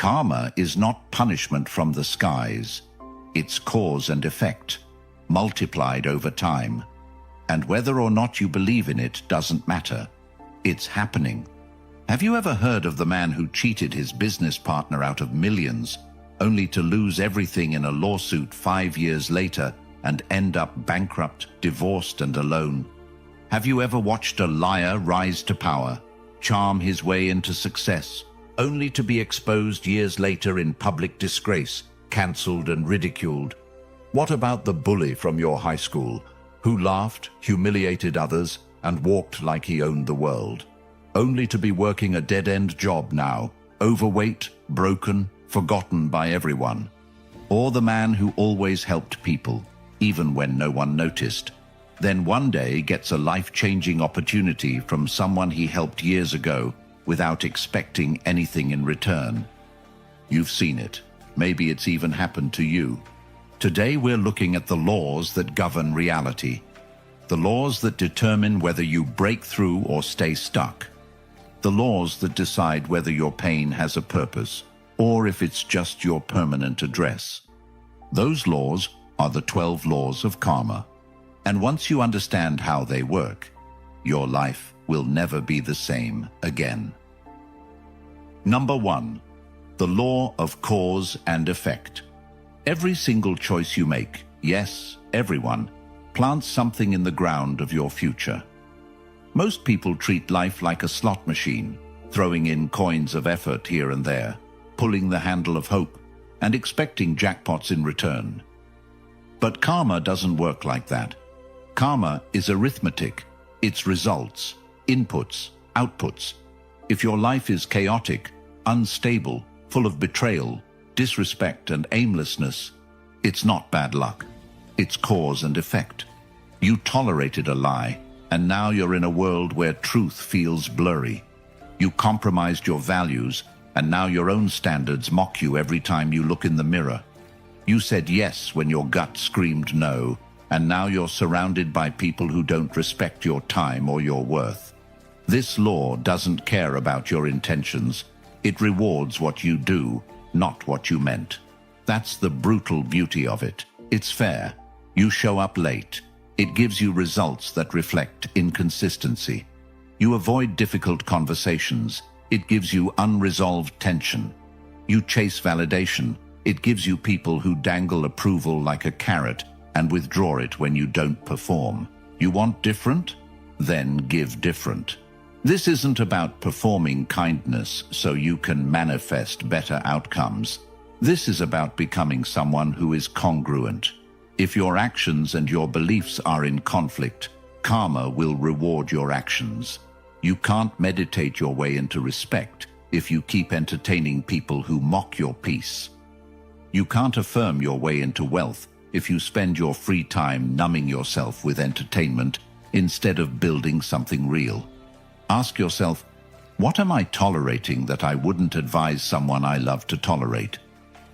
Karma is not punishment from the skies. It's cause and effect, multiplied over time. And whether or not you believe in it doesn't matter. It's happening. Have you ever heard of the man who cheated his business partner out of millions, only to lose everything in a lawsuit 5 years later and end up bankrupt, divorced, and alone? Have you ever watched a liar rise to power, charm his way into success, only to be exposed years later in public disgrace, cancelled and ridiculed? What about the bully from your high school, who laughed, humiliated others, and walked like he owned the world, only to be working a dead-end job now, overweight, broken, forgotten by everyone? Or the man who always helped people, even when no one noticed, then one day gets a life-changing opportunity from someone he helped years ago without expecting anything in return? You've seen it. Maybe it's even happened to you. Today we're looking at the laws that govern reality. The laws that determine whether you break through or stay stuck. The laws that decide whether your pain has a purpose or if it's just your permanent address. Those laws are the 12 laws of karma. And once you understand how they work, your life will never be the same again. Number 1. The law of cause and effect. Every single choice you make, yes, everyone, plants something in the ground of your future. Most people treat life like a slot machine, throwing in coins of effort here and there, pulling the handle of hope, and expecting jackpots in return. But karma doesn't work like that. Karma is arithmetic. It's results, inputs, outputs. If your life is chaotic, unstable, full of betrayal, disrespect, and aimlessness, it's not bad luck. It's cause and effect. You tolerated a lie, and now you're in a world where truth feels blurry. You compromised your values, and now your own standards mock you every time you look in the mirror. You said yes when your gut screamed no, and now you're surrounded by people who don't respect your time or your worth. This law doesn't care about your intentions. It rewards what you do, not what you meant. That's the brutal beauty of it. It's fair. You show up late. It gives you results that reflect inconsistency. You avoid difficult conversations. It gives you unresolved tension. You chase validation. It gives you people who dangle approval like a carrot and withdraw it when you don't perform. You want different? Then give different. This isn't about performing kindness so you can manifest better outcomes. This is about becoming someone who is congruent. If your actions and your beliefs are in conflict, karma will reward your actions. You can't meditate your way into respect if you keep entertaining people who mock your peace. You can't affirm your way into wealth if you spend your free time numbing yourself with entertainment instead of building something real. Ask yourself, what am I tolerating that I wouldn't advise someone I love to tolerate?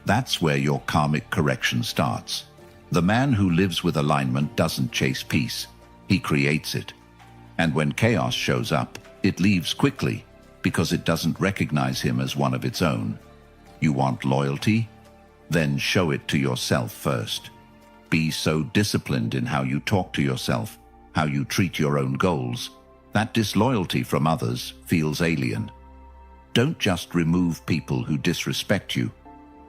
That's where your karmic correction starts. The man who lives with alignment doesn't chase peace, he creates it. And when chaos shows up, it leaves quickly because it doesn't recognize him as one of its own. You want loyalty? Then show it to yourself first. Be so disciplined in how you talk to yourself, how you treat your own goals, that disloyalty from others feels alien. Don't just remove people who disrespect you.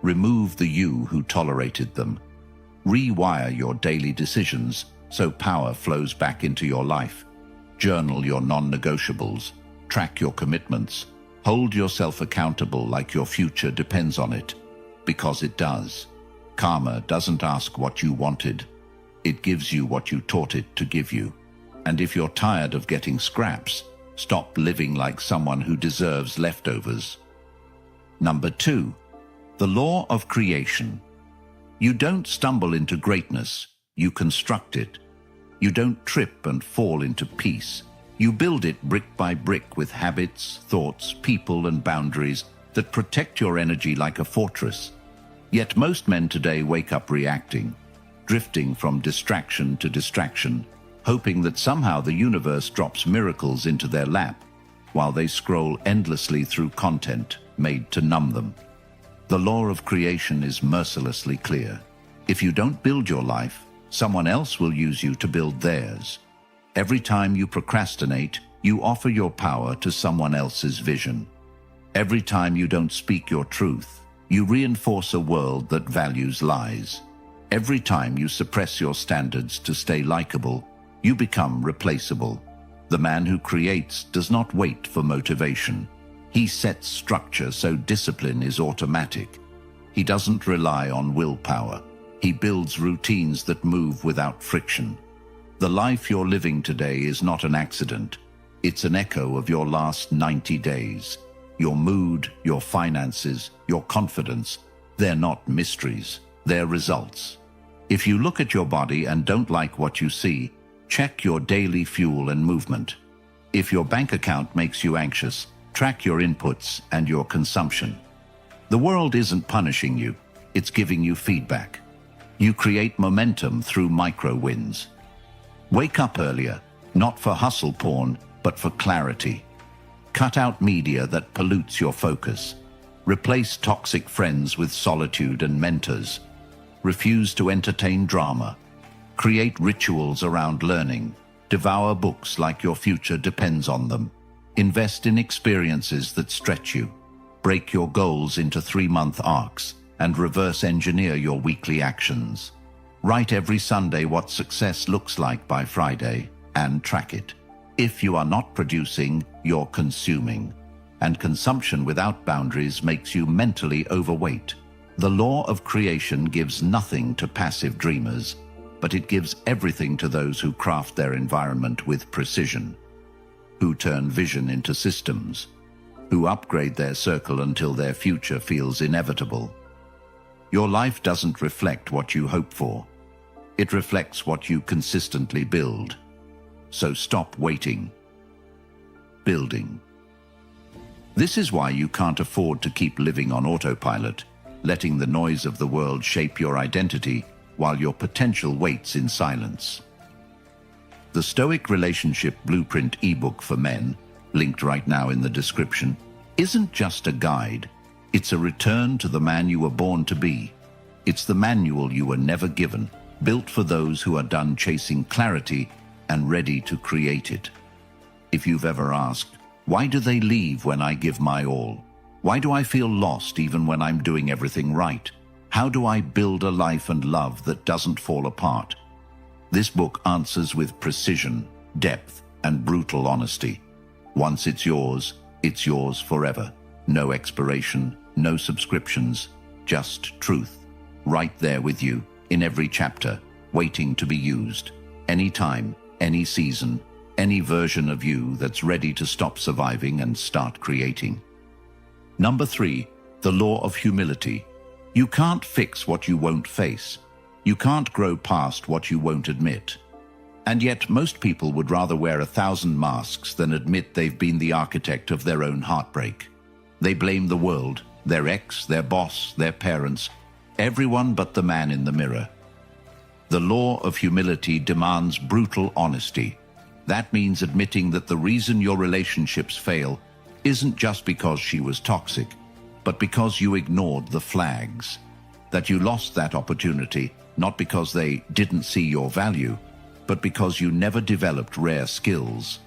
Remove the you who tolerated them. Rewire your daily decisions so power flows back into your life. Journal your non-negotiables. Track your commitments. Hold yourself accountable like your future depends on it. Because it does. Karma doesn't ask what you wanted. It gives you what you taught it to give you. And if you're tired of getting scraps, stop living like someone who deserves leftovers. Number 2. The law of creation. You don't stumble into greatness, you construct it. You don't trip and fall into peace. You build it brick by brick with habits, thoughts, people, and boundaries that protect your energy like a fortress. Yet most men today wake up reacting, drifting from distraction to distraction, hoping that somehow the universe drops miracles into their lap while they scroll endlessly through content made to numb them. The law of creation is mercilessly clear. If you don't build your life, someone else will use you to build theirs. Every time you procrastinate, you offer your power to someone else's vision. Every time you don't speak your truth, you reinforce a world that values lies. Every time you suppress your standards to stay likable, you become replaceable. The man who creates does not wait for motivation. He sets structure so discipline is automatic. He doesn't rely on willpower. He builds routines that move without friction. The life you're living today is not an accident. It's an echo of your last 90 days. Your mood, your finances, your confidence, they're not mysteries, they're results. If you look at your body and don't like what you see, check your daily fuel and movement. If your bank account makes you anxious, track your inputs and your consumption. The world isn't punishing you, it's giving you feedback. You create momentum through micro wins. Wake up earlier, not for hustle porn, but for clarity. Cut out media that pollutes your focus. Replace toxic friends with solitude and mentors. Refuse to entertain drama. Create rituals around learning. Devour books like your future depends on them. Invest in experiences that stretch you. Break your goals into 3-month arcs and reverse engineer your weekly actions. Write every Sunday what success looks like by Friday and track it. If you are not producing, you're consuming. And consumption without boundaries makes you mentally overweight. The law of creation gives nothing to passive dreamers, but it gives everything to those who craft their environment with precision, who turn vision into systems, who upgrade their circle until their future feels inevitable. Your life doesn't reflect what you hope for. It reflects what you consistently build. So stop waiting. Building. This is why you can't afford to keep living on autopilot, letting the noise of the world shape your identity while your potential waits in silence. The Stoic Relationship Blueprint ebook for men, linked right now in the description, isn't just a guide. It's a return to the man you were born to be. It's the manual you were never given, built for those who are done chasing clarity and ready to create it. If you've ever asked, why do they leave when I give my all? Why do I feel lost even when I'm doing everything right? How do I build a life and love that doesn't fall apart? This book answers with precision, depth, and brutal honesty. Once it's yours forever. No expiration, no subscriptions, just truth. Right there with you, in every chapter, waiting to be used. Anytime, any season, any version of you that's ready to stop surviving and start creating. Number 3, the law of humility. You can't fix what you won't face. You can't grow past what you won't admit. And yet most people would rather wear 1,000 masks than admit they've been the architect of their own heartbreak. They blame the world, their ex, their boss, their parents, everyone but the man in the mirror. The law of humility demands brutal honesty. That means admitting that the reason your relationships fail isn't just because she was toxic, but because you ignored the flags. That you lost that opportunity, not because they didn't see your value, but because you never developed rare skills.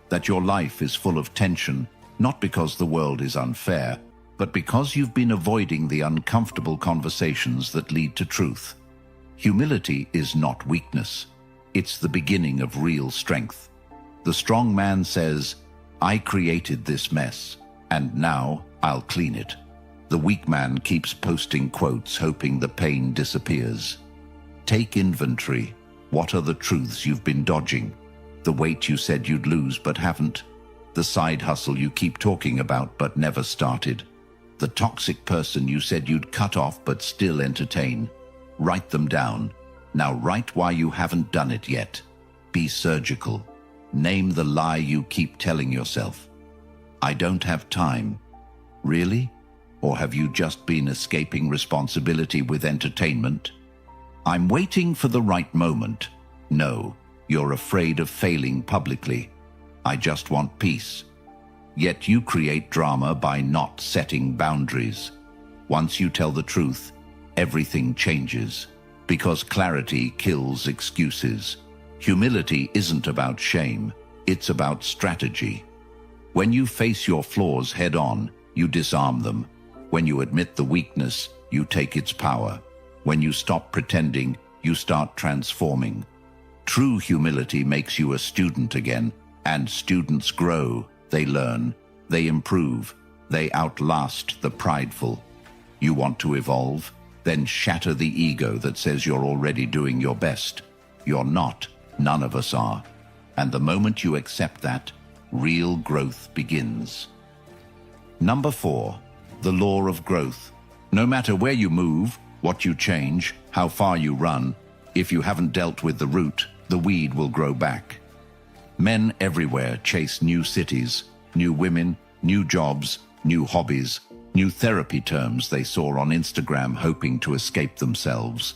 That your life is full of tension, not because the world is unfair, but because you've been avoiding the uncomfortable conversations that lead to truth. Humility is not weakness. It's the beginning of real strength. The strong man says, I created this mess, and now I'll clean it. The weak man keeps posting quotes hoping the pain disappears. Take inventory. What are the truths you've been dodging? The weight you said you'd lose but haven't? The side hustle you keep talking about but never started? The toxic person you said you'd cut off but still entertain? Write them down. Now write why you haven't done it yet. Be surgical. Name the lie you keep telling yourself. I don't have time. Really? Or have you just been escaping responsibility with entertainment? I'm waiting for the right moment. No, you're afraid of failing publicly. I just want peace. Yet you create drama by not setting boundaries. Once you tell the truth, everything changes. Because clarity kills excuses. Humility isn't about shame, it's about strategy. When you face your flaws head-on, you disarm them. When you admit the weakness, you take its power. When you stop pretending, you start transforming. True humility makes you a student again, and students grow, they learn, they improve, they outlast the prideful. You want to evolve? Then shatter the ego that says you're already doing your best. You're not. None of us are. And the moment you accept that, real growth begins. Number 4, the law of growth. No matter where you move, what you change, how far you run, if you haven't dealt with the root, the weed will grow back. Men everywhere chase new cities, new women, new jobs, new hobbies, new therapy terms they saw on Instagram hoping to escape themselves.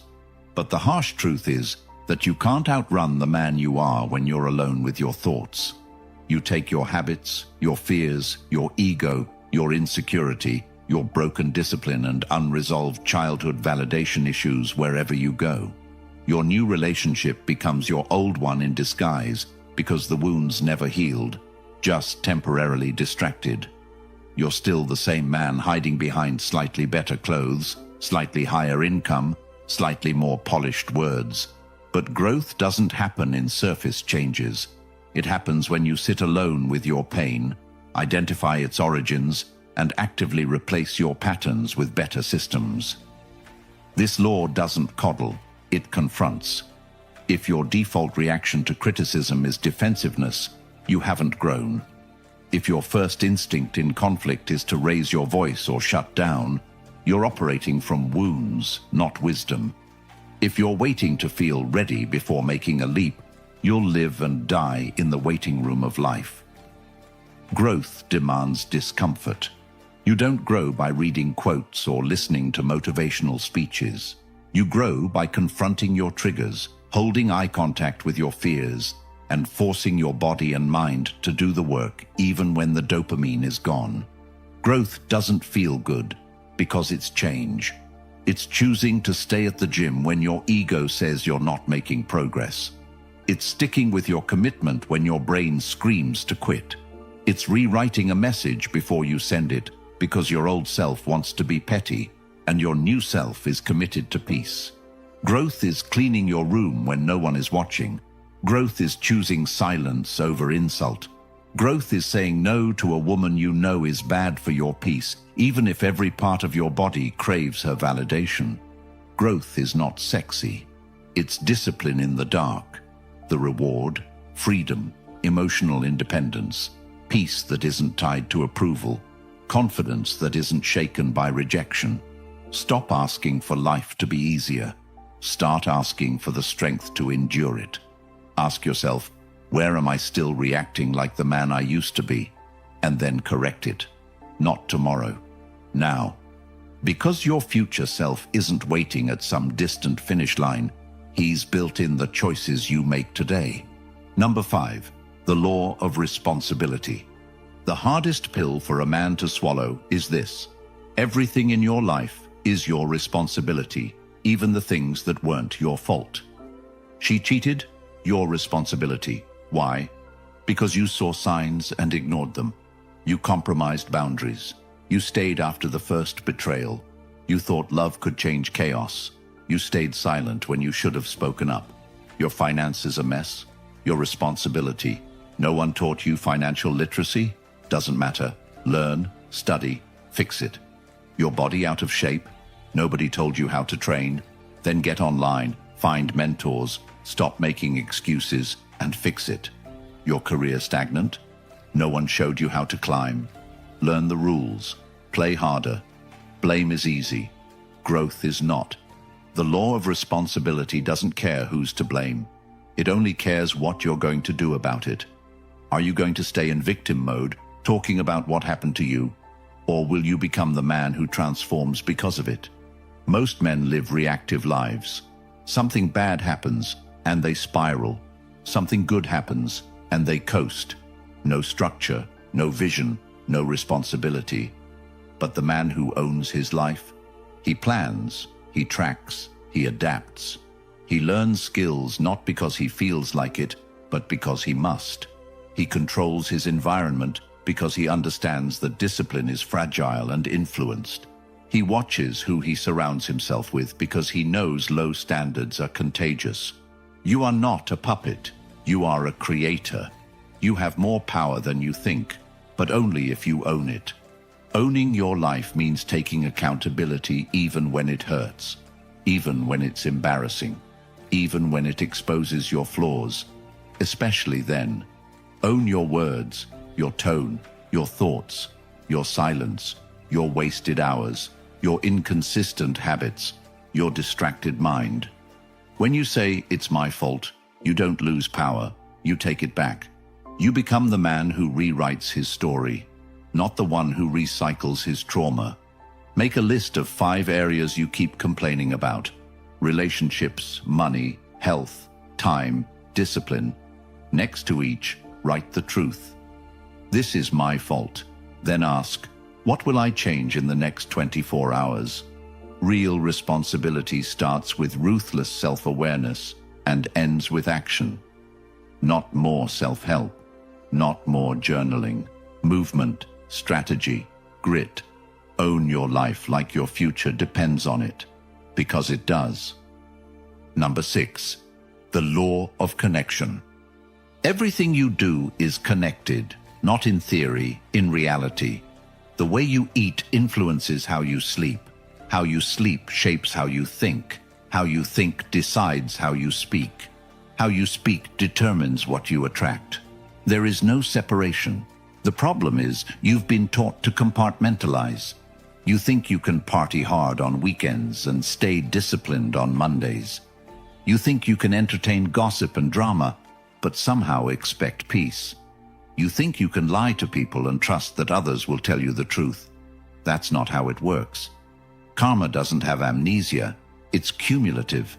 But the harsh truth is that you can't outrun the man you are when you're alone with your thoughts. You take your habits, your fears, your ego, your insecurity, your broken discipline and unresolved childhood validation issues wherever you go. Your new relationship becomes your old one in disguise because the wounds never healed, just temporarily distracted. You're still the same man hiding behind slightly better clothes, slightly higher income, slightly more polished words. But growth doesn't happen in surface changes. It happens when you sit alone with your pain, identify its origins, and actively replace your patterns with better systems. This law doesn't coddle, it confronts. If your default reaction to criticism is defensiveness, you haven't grown. If your first instinct in conflict is to raise your voice or shut down, you're operating from wounds, not wisdom. If you're waiting to feel ready before making a leap, you'll live and die in the waiting room of life. Growth demands discomfort. You don't grow by reading quotes or listening to motivational speeches. You grow by confronting your triggers, holding eye contact with your fears, and forcing your body and mind to do the work even when the dopamine is gone. Growth doesn't feel good because it's change. It's choosing to stay at the gym when your ego says you're not making progress. It's sticking with your commitment when your brain screams to quit. It's rewriting a message before you send it because your old self wants to be petty and your new self is committed to peace. Growth is cleaning your room when no one is watching. Growth is choosing silence over insult. Growth is saying no to a woman you know is bad for your peace, even if every part of your body craves her validation. Growth is not sexy. It's discipline in the dark. The reward, freedom, emotional independence, peace that isn't tied to approval, confidence that isn't shaken by rejection. Stop asking for life to be easier. Start asking for the strength to endure it. Ask yourself, where am I still reacting like the man I used to be? And then correct it. Not tomorrow. Now. Because your future self isn't waiting at some distant finish line, he's built in the choices you make today. Number 5, the law of responsibility. The hardest pill for a man to swallow is this: everything in your life is your responsibility, even the things that weren't your fault. She cheated? Your responsibility. Why? Because you saw signs and ignored them. You compromised boundaries. You stayed after the first betrayal. You thought love could change chaos. You stayed silent when you should have spoken up. Your finances a mess? Your responsibility. No one taught you financial literacy? Doesn't matter. Learn, study, fix it. Your body out of shape? Nobody told you how to train? Then get online, find mentors, stop making excuses, and fix it. Your career stagnant? No one showed you how to climb. Learn the rules. Play harder. Blame is easy. Growth is not. The law of responsibility doesn't care who's to blame. It only cares what you're going to do about it. Are you going to stay in victim mode, talking about what happened to you? Or will you become the man who transforms because of it? Most men live reactive lives. Something bad happens, and they spiral. Something good happens, and they coast. No structure, no vision, no responsibility. But the man who owns his life, He plans, he tracks, he adapts. He learns skills not because he feels like it, but because he must. He controls his environment because he understands that discipline is fragile and influenced. He watches who he surrounds himself with because he knows low standards are contagious. You are not a puppet. You are a creator. You have more power than you think, but only if you own it. Owning your life means taking accountability even when it hurts, even when it's embarrassing, even when it exposes your flaws. Especially then. Own your words, your tone, your thoughts, your silence, your wasted hours, your inconsistent habits, your distracted mind. When you say, "It's my fault," you don't lose power, you take it back. You become the man who rewrites his story, not the one who recycles his trauma. Make a list of 5 areas you keep complaining about: relationships, money, health, time, discipline. Next to each, write the truth. This is my fault. Then ask, what will I change in the next 24 hours? Real responsibility starts with ruthless self-awareness and ends with action. Not more self-help, not more journaling. Movement, strategy, grit. Own your life like your future depends on it, because it does. Number 6, the law of connection. Everything you do is connected, not in theory, in reality. The way you eat influences how you sleep. How you sleep shapes how you think. How you think decides how you speak. How you speak determines what you attract. There is no separation. The problem is you've been taught to compartmentalize. You think you can party hard on weekends and stay disciplined on Mondays. You think you can entertain gossip and drama, but somehow expect peace. You think you can lie to people and trust that others will tell you the truth. That's not how it works. Karma doesn't have amnesia, it's cumulative.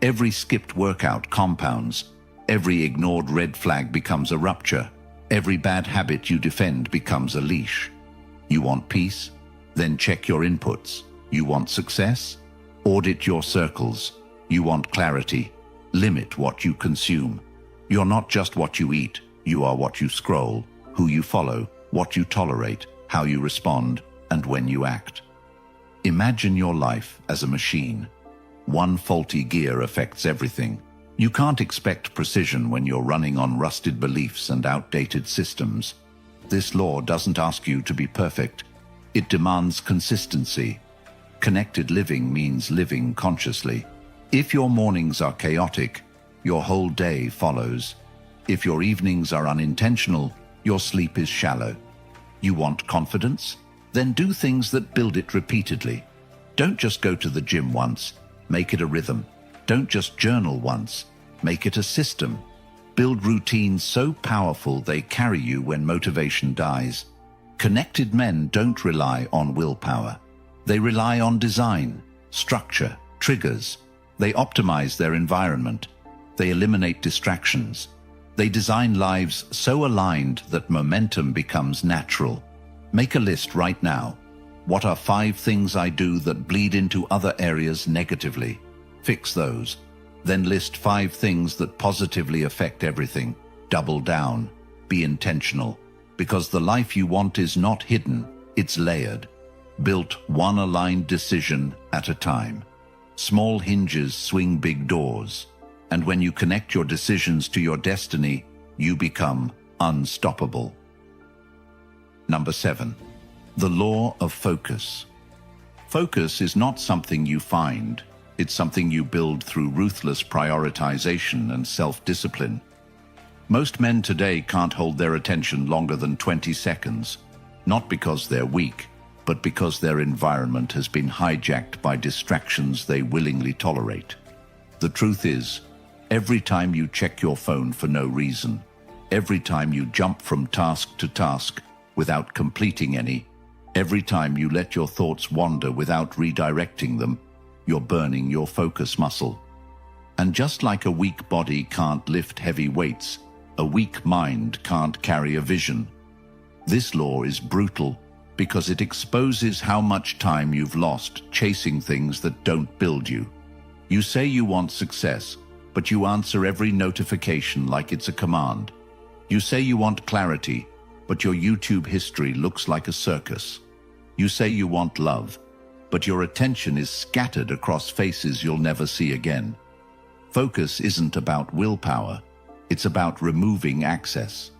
Every skipped workout compounds. Every ignored red flag becomes a rupture. Every bad habit you defend becomes a leash. You want peace? Then check your inputs. You want success? Audit your circles. You want clarity? Limit what you consume. You're not just what you eat. You are what you scroll, who you follow, what you tolerate, how you respond, and when you act. Imagine your life as a machine. One faulty gear affects everything. You can't expect precision when you're running on rusted beliefs and outdated systems. This law doesn't ask you to be perfect. It demands consistency. Connected living means living consciously. If your mornings are chaotic, your whole day follows. If your evenings are unintentional, your sleep is shallow. You want confidence? Then do things that build it repeatedly. Don't just go to the gym once. Make it a rhythm. Don't just journal once. Make it a system. Build routines so powerful they carry you when motivation dies. Connected men don't rely on willpower. They rely on design, structure, triggers. They optimize their environment. They eliminate distractions. They design lives so aligned that momentum becomes natural. Make a list right now. What are 5 things I do that bleed into other areas negatively? Fix those. Then list 5 things that positively affect everything. Double down. Be intentional. Because the life you want is not hidden, it's layered. Built one aligned decision at a time. Small hinges swing big doors. And when you connect your decisions to your destiny, you become unstoppable. Number 7, the law of focus. Focus is not something you find. It's something you build through ruthless prioritization and self-discipline. Most men today can't hold their attention longer than 20 seconds, not because they're weak, but because their environment has been hijacked by distractions they willingly tolerate. The truth is, every time you check your phone for no reason, every time you jump from task to task without completing any, every time you let your thoughts wander without redirecting them, you're burning your focus muscle. And just like a weak body can't lift heavy weights, a weak mind can't carry a vision. This law is brutal, because it exposes how much time you've lost chasing things that don't build you. You say you want success, but you answer every notification like it's a command. You say you want clarity, but your YouTube history looks like a circus. You say you want love, but your attention is scattered across faces you'll never see again. Focus isn't about willpower, it's about removing access.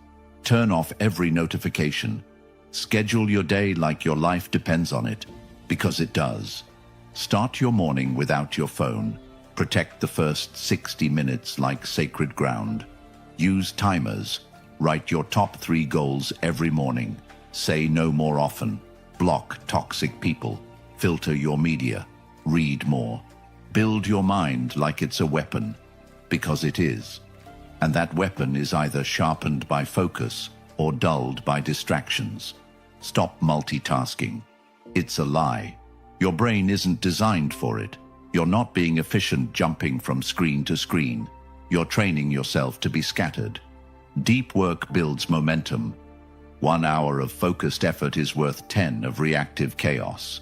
Turn off every notification. Schedule your day like your life depends on it, because it does. Start your morning without your phone. Protect the first 60 minutes like sacred ground. Use timers. Write your top 3 goals every morning. Say no more often. Block toxic people. Filter your media. Read more. Build your mind like it's a weapon, because it is. And that weapon is either sharpened by focus or dulled by distractions. Stop multitasking. It's a lie. Your brain isn't designed for it. You're not being efficient jumping from screen to screen. You're training yourself to be scattered. Deep work builds momentum. 1 hour of focused effort is worth 10 of reactive chaos.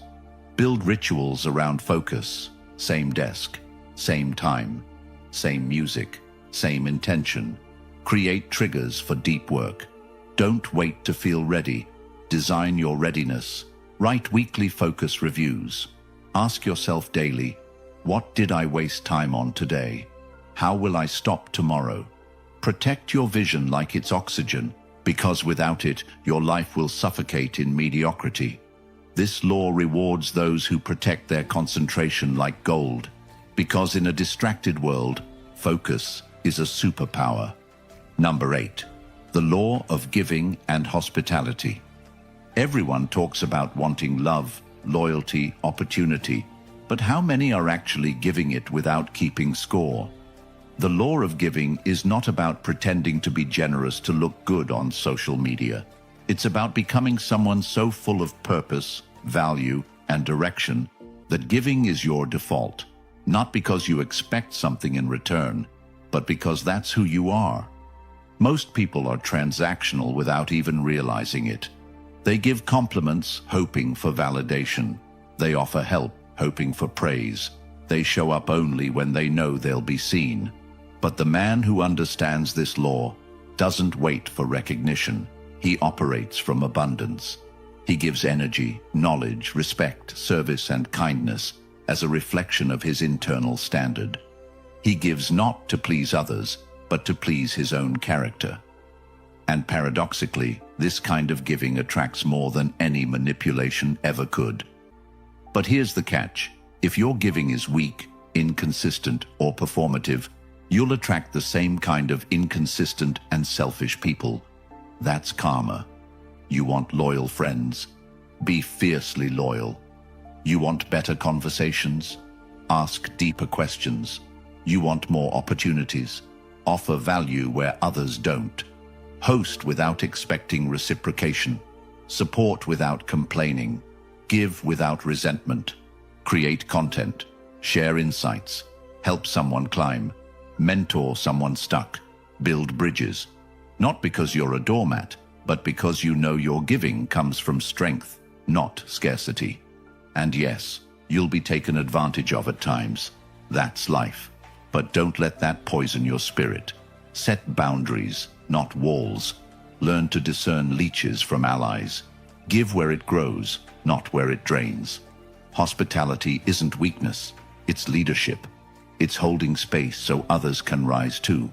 Build rituals around focus. Same desk, same time, same music, same intention. Create triggers for deep work. Don't wait to feel ready. Design your readiness. Write weekly focus reviews. Ask yourself daily, what did I waste time on today? How will I stop tomorrow? Protect your vision like it's oxygen, because without it, your life will suffocate in mediocrity. This law rewards those who protect their concentration like gold, because in a distracted world, focus is a superpower. Number 8, the law of giving and hospitality. Everyone talks about wanting love, loyalty, opportunity, but how many are actually giving it without keeping score? The law of giving is not about pretending to be generous to look good on social media. It's about becoming someone so full of purpose, value, and direction that giving is your default, not because you expect something in return, but because that's who you are. Most people are transactional without even realizing it. They give compliments, hoping for validation. They offer help, hoping for praise. They show up only when they know they'll be seen. But the man who understands this law doesn't wait for recognition. He operates from abundance. He gives energy, knowledge, respect, service, and kindness as a reflection of his internal standard. He gives not to please others, but to please his own character. And paradoxically, this kind of giving attracts more than any manipulation ever could. But here's the catch. If your giving is weak, inconsistent, or performative, you'll attract the same kind of inconsistent and selfish people. That's karma. You want loyal friends? Be fiercely loyal. You want better conversations? Ask deeper questions. You want more opportunities? Offer value where others don't. Host without expecting reciprocation. Support without complaining. Give without resentment. Create content. Share insights. Help someone climb. Mentor someone stuck. Build bridges. Not because you're a doormat, but because you know your giving comes from strength, not scarcity. And yes, you'll be taken advantage of at times. That's life. But don't let that poison your spirit. Set boundaries, not walls. Learn to discern leeches from allies. Give where it grows, not where it drains. Hospitality isn't weakness, it's leadership. It's holding space so others can rise too.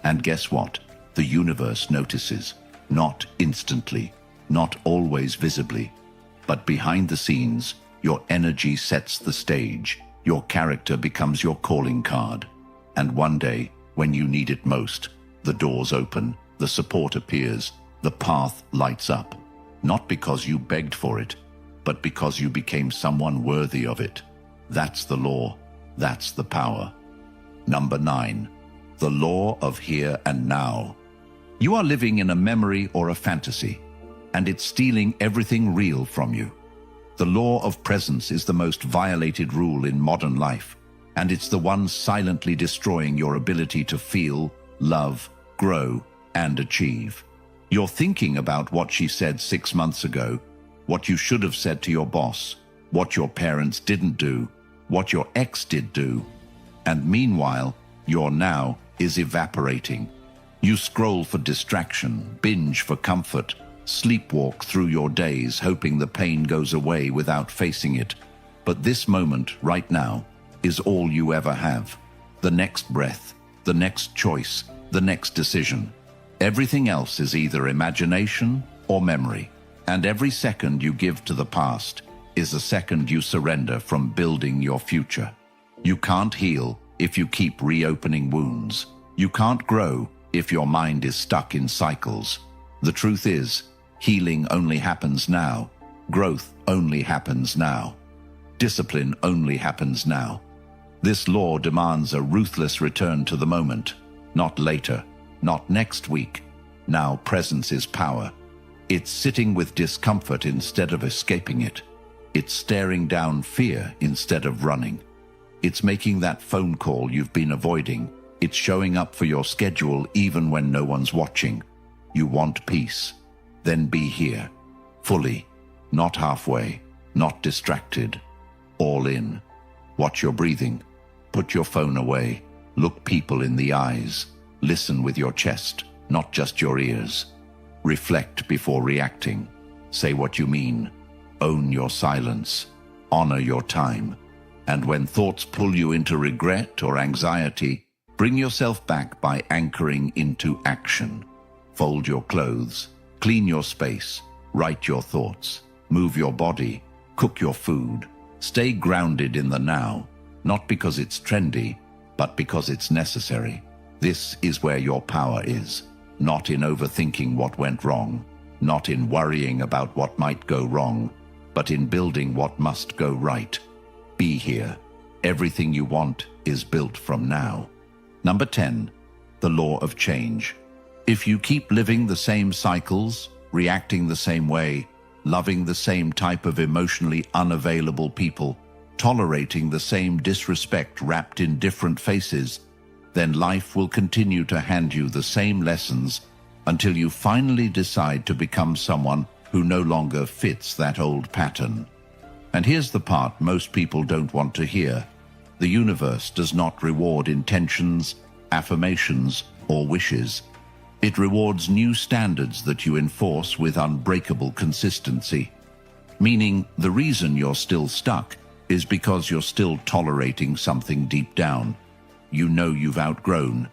And guess what? The universe notices. Not instantly, not always visibly, but behind the scenes, your energy sets the stage. Your character becomes your calling card. And one day, when you need it most, the doors open, the support appears, the path lights up. Not because you begged for it, but because you became someone worthy of it. That's the law. That's the power. Number 9, the law of here and now. You are living in a memory or a fantasy, and it's stealing everything real from you. The law of presence is the most violated rule in modern life, and it's the one silently destroying your ability to feel, love, grow, and achieve. You're thinking about what she said 6 months ago, what you should have said to your boss, what your parents didn't do, what your ex did do. And meanwhile, your now is evaporating. You scroll for distraction, binge for comfort, sleepwalk through your days hoping the pain goes away without facing it. But this moment, right now, is all you ever have. The next breath, the next choice, the next decision. Everything else is either imagination or memory. And every second you give to the past is a second you surrender from building your future. You can't heal if you keep reopening wounds. You can't grow if your mind is stuck in cycles. The truth is, healing only happens now. Growth only happens now. Discipline only happens now. This law demands a ruthless return to the moment, not later, not next week. Now presence is power. It's sitting with discomfort instead of escaping it. It's staring down fear instead of running. It's making that phone call you've been avoiding. It's showing up for your schedule even when no one's watching. You want peace? Then be here. Fully. Not halfway. Not distracted. All in. Watch your breathing. Put your phone away. Look people in the eyes. Listen with your chest, not just your ears. Reflect before reacting. Say what you mean. Own your silence. Honor your time. And when thoughts pull you into regret or anxiety, bring yourself back by anchoring into action. Fold your clothes. Clean your space. Write your thoughts. Move your body. Cook your food. Stay grounded in the now, not because it's trendy, but because it's necessary. This is where your power is, not in overthinking what went wrong, not in worrying about what might go wrong, but in building what must go right. Be here. Everything you want is built from now. Number 10, the law of change. If you keep living the same cycles, reacting the same way, loving the same type of emotionally unavailable people, tolerating the same disrespect wrapped in different faces, then life will continue to hand you the same lessons until you finally decide to become someone who no longer fits that old pattern. And here's the part most people don't want to hear. The universe does not reward intentions, affirmations, or wishes. It rewards new standards that you enforce with unbreakable consistency. Meaning, the reason you're still stuck is because you're still tolerating something deep down. You know you've outgrown.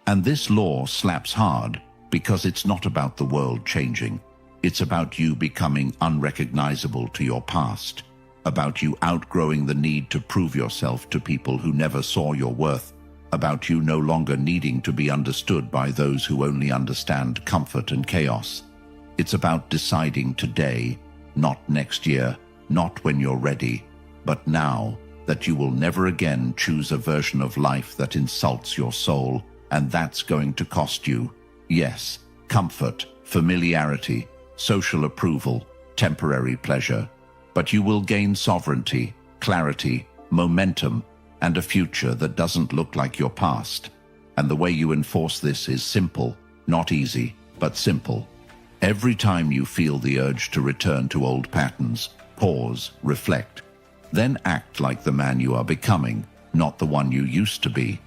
And this law slaps hard because it's not about the world changing. It's about you becoming unrecognizable to your past, about you outgrowing the need to prove yourself to people who never saw your worth, about you no longer needing to be understood by those who only understand comfort and chaos. It's about deciding today, not next year, not when you're ready, but now, that you will never again choose a version of life that insults your soul, and that's going to cost you, yes, comfort, familiarity, social approval, temporary pleasure, but you will gain sovereignty, clarity, momentum, and a future that doesn't look like your past. And the way you enforce this is simple, not easy, but simple. Every time you feel the urge to return to old patterns, pause, reflect, then act like the man you are becoming, not the one you used to be.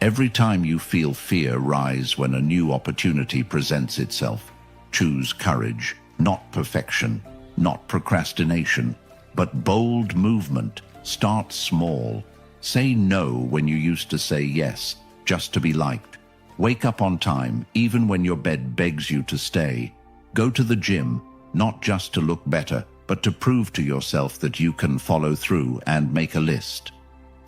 Every time you feel fear rise when a new opportunity presents itself, choose courage, not perfection, not procrastination, but bold movement. Start small. Say no when you used to say yes, just to be liked. Wake up on time, even when your bed begs you to stay. Go to the gym, not just to look better, but to prove to yourself that you can follow through and make a list.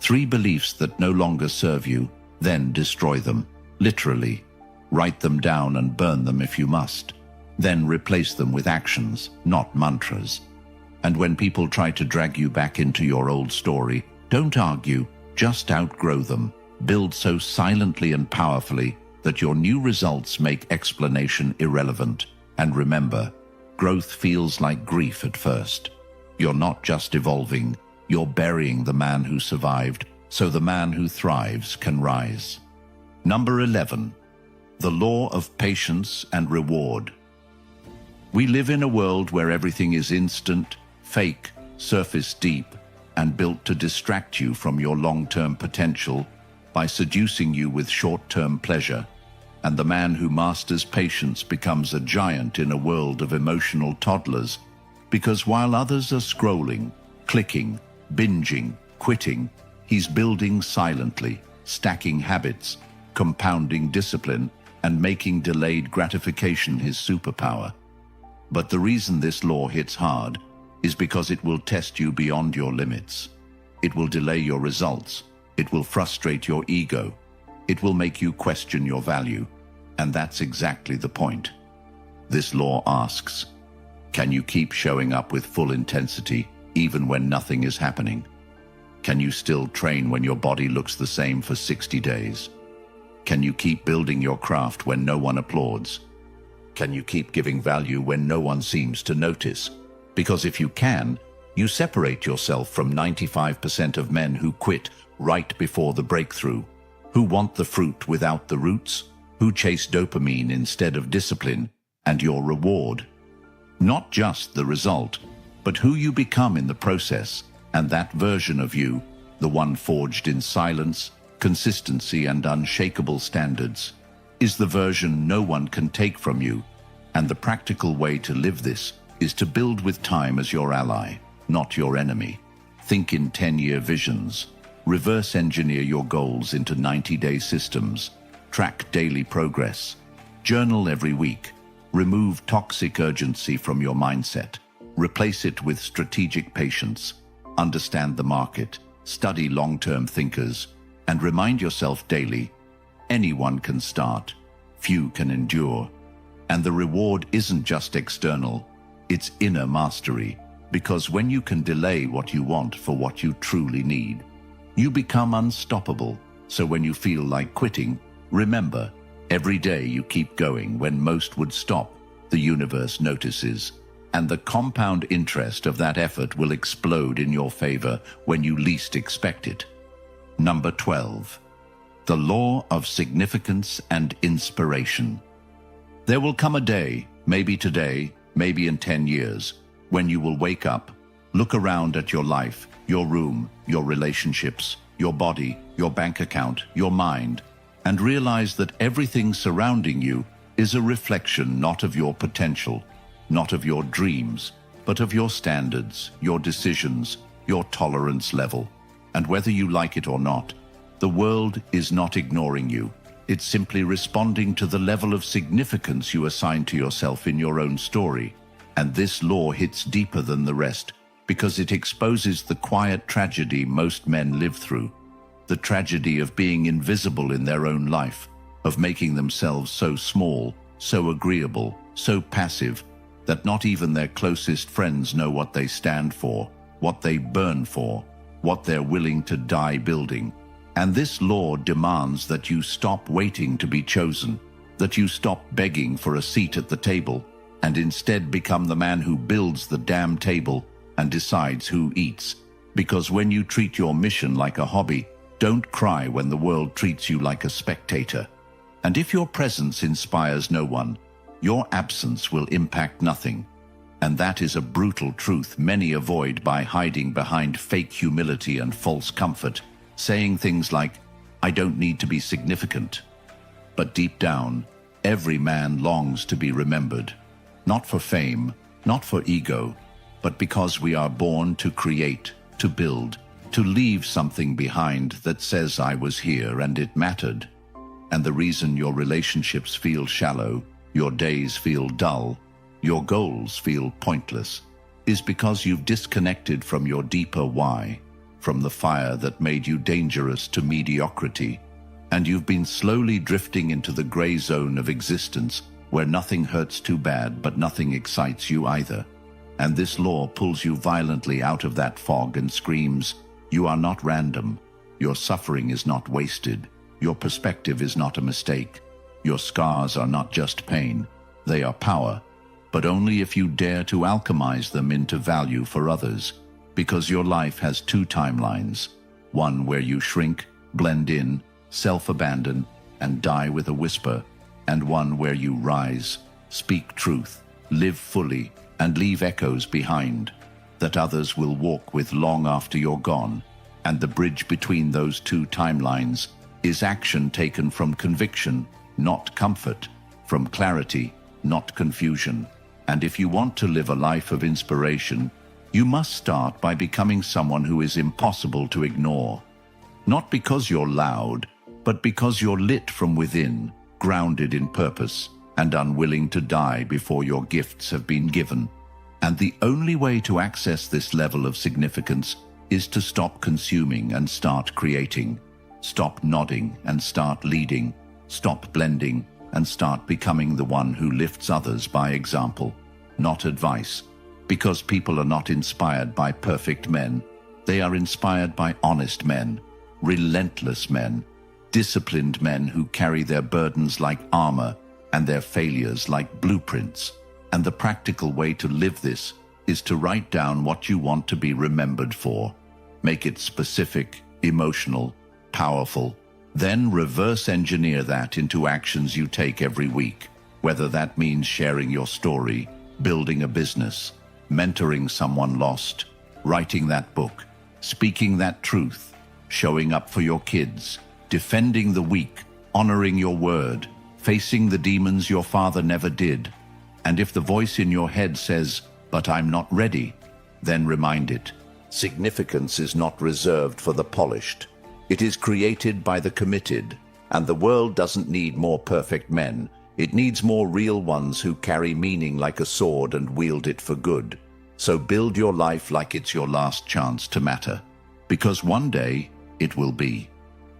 3 beliefs that no longer serve you, then destroy them, literally. Write them down and burn them if you must. Then replace them with actions, not mantras. And when people try to drag you back into your old story, don't argue, just outgrow them. Build so silently and powerfully that your new results make explanation irrelevant. And remember, growth feels like grief at first. You're not just evolving, you're burying the man who survived, so the man who thrives can rise. Number 11, the law of patience and reward. We live in a world where everything is instant, fake, surface deep, and built to distract you from your long-term potential by seducing you with short-term pleasure. And the man who masters patience becomes a giant in a world of emotional toddlers, because while others are scrolling, clicking, binging, quitting, he's building silently, stacking habits, compounding discipline, and making delayed gratification his superpower. But the reason this law hits hard is because it will test you beyond your limits. It will delay your results. It will frustrate your ego. It will make you question your value. And that's exactly the point. This law asks, can you keep showing up with full intensity even when nothing is happening? Can you still train when your body looks the same for 60 days? Can you keep building your craft when no one applauds? Can you keep giving value when no one seems to notice? Because if you can, you separate yourself from 95% of men who quit right before the breakthrough, who want the fruit without the roots, who chase dopamine instead of discipline, and your reward. Not just the result, but who you become in the process, and that version of you, the one forged in silence, consistency, and unshakable standards, is the version no one can take from you. And the practical way to live this is to build with time as your ally, not your enemy. Think in 10-year visions. Reverse engineer your goals into 90-day systems. Track daily progress. Journal every week. Remove toxic urgency from your mindset. Replace it with strategic patience. Understand the market. Study long-term thinkers. And remind yourself daily, anyone can start. Few can endure. And the reward isn't just external, it's inner mastery. Because when you can delay what you want for what you truly need, you become unstoppable. So when you feel like quitting, remember, every day you keep going when most would stop, the universe notices. And the compound interest of that effort will explode in your favor when you least expect it. Number 12. The law of significance and inspiration. There will come a day, maybe today, maybe in 10 years, when you will wake up, look around at your life, your room, your relationships, your body, your bank account, your mind, and realize that everything surrounding you is a reflection not of your potential, not of your dreams, but of your standards, your decisions, your tolerance level. And whether you like it or not, the world is not ignoring you. It's simply responding to the level of significance you assign to yourself in your own story. And this law hits deeper than the rest because it exposes the quiet tragedy most men live through. The tragedy of being invisible in their own life, of making themselves so small, so agreeable, so passive, that not even their closest friends know what they stand for, what they burn for, what they're willing to die building. And this law demands that you stop waiting to be chosen, that you stop begging for a seat at the table, and instead become the man who builds the damn table and decides who eats. Because when you treat your mission like a hobby, don't cry when the world treats you like a spectator. And if your presence inspires no one, your absence will impact nothing. And that is a brutal truth many avoid by hiding behind fake humility and false comfort, saying things like, I don't need to be significant. But deep down, every man longs to be remembered, not for fame, not for ego, but because we are born to create, to build, to leave something behind that says I was here and it mattered. And the reason your relationships feel shallow, your days feel dull, your goals feel pointless, is because you've disconnected from your deeper why, from the fire that made you dangerous to mediocrity, and you've been slowly drifting into the gray zone of existence where nothing hurts too bad but nothing excites you either. And this law pulls you violently out of that fog and screams, you are not random, your suffering is not wasted, your perspective is not a mistake, your scars are not just pain, they are power. But only if you dare to alchemize them into value for others, because your life has two timelines, one where you shrink, blend in, self-abandon, and die with a whisper, and one where you rise, speak truth, live fully, and leave echoes behind that others will walk with long after you're gone. And the bridge between those two timelines is action taken from conviction, not comfort, from clarity, not confusion. And if you want to live a life of inspiration, you must start by becoming someone who is impossible to ignore. Not because you're loud, but because you're lit from within, grounded in purpose, and unwilling to die before your gifts have been given. And the only way to access this level of significance is to stop consuming and start creating. Stop nodding and start leading. Stop blending and start becoming the one who lifts others by example, not advice. Because people are not inspired by perfect men. They are inspired by honest men, relentless men, disciplined men who carry their burdens like armor and their failures like blueprints. And the practical way to live this is to write down what you want to be remembered for. Make it specific, emotional, powerful. Then reverse engineer that into actions you take every week, whether that means sharing your story, building a business, mentoring someone lost, writing that book, speaking that truth, showing up for your kids, defending the weak, honoring your word, facing the demons your father never did. And if the voice in your head says, "But I'm not ready," then remind it. Significance is not reserved for the polished. It is created by the committed, and the world doesn't need more perfect men. It needs more real ones who carry meaning like a sword and wield it for good. So build your life like it's your last chance to matter, because one day it will be.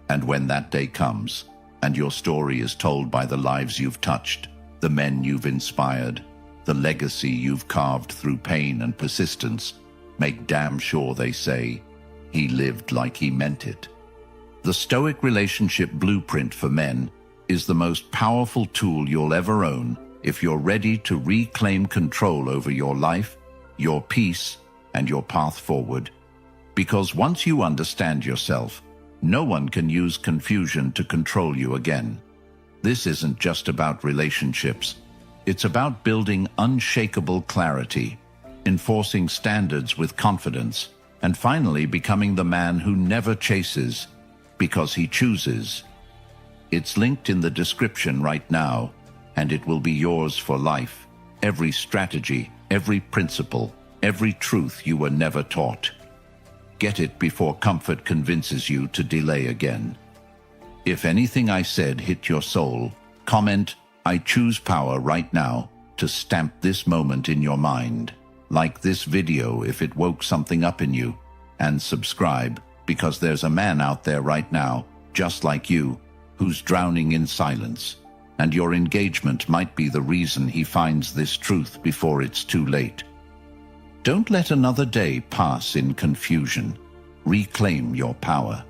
And when that day comes, and your story is told by the lives you've touched, the men you've inspired, the legacy you've carved through pain and persistence, make damn sure they say, "He lived like he meant it." The Stoic relationship blueprint for men is the most powerful tool you'll ever own if you're ready to reclaim control over your life, your peace, and your path forward. Because once you understand yourself, no one can use confusion to control you again. This isn't just about relationships. It's about building unshakable clarity, enforcing standards with confidence, and finally becoming the man who never chases because he chooses. It's linked in the description right now, and it will be yours for life. Every strategy, every principle, every truth you were never taught. Get it before comfort convinces you to delay again. If anything I said hit your soul, comment, "I choose power right now," to stamp this moment in your mind. Like this video if it woke something up in you, and subscribe, because there's a man out there right now, just like you, who's drowning in silence, and your engagement might be the reason he finds this truth before it's too late. Don't let another day pass in confusion. Reclaim your power.